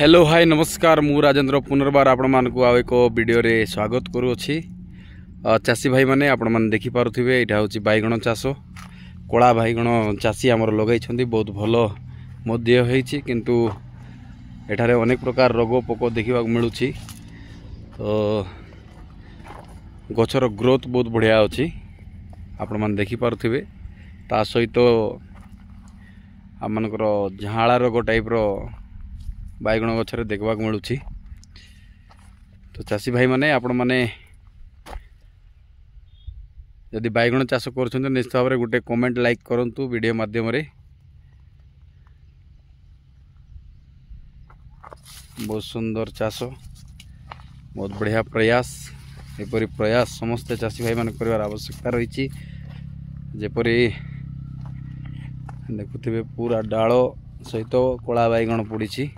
Hello hi नमस्कार मु राजेंद्र पुनर्बार आपण मानक आउ एक वीडियो रे स्वागत करुँची। चाषी भाई माने आपण माने देखि पारुथिबे एटा होची बैगण चाष कला बैगण चाषी आमर लगै बहुत भलो मध्य होईची किंतु एठारे अनेक प्रकार रोग पोक देखा मिलूची। तो गछर ग्रोथ बहुत बढ़िया अच्छी आपण माने देखि पारुथिबे। ता सहित आमनकर झाड़ा रोग टाइप रो बैगण गछरे देखा मिलूँ। तो चाषी भाई माने आपण माने यदि बैगण चाष कर निश्चित भाव में गोटे कमेंट लाइक करंतु वीडियो माध्यम रे। बहुत सुंदर चाष बहुत बढ़िया प्रयास एपरी प्रयास समस्त चाषी भाई माने करिवार आवश्यकता रही। जेपरी देखुथिबे पूरा डाल सहित कला बैगण पड़ी।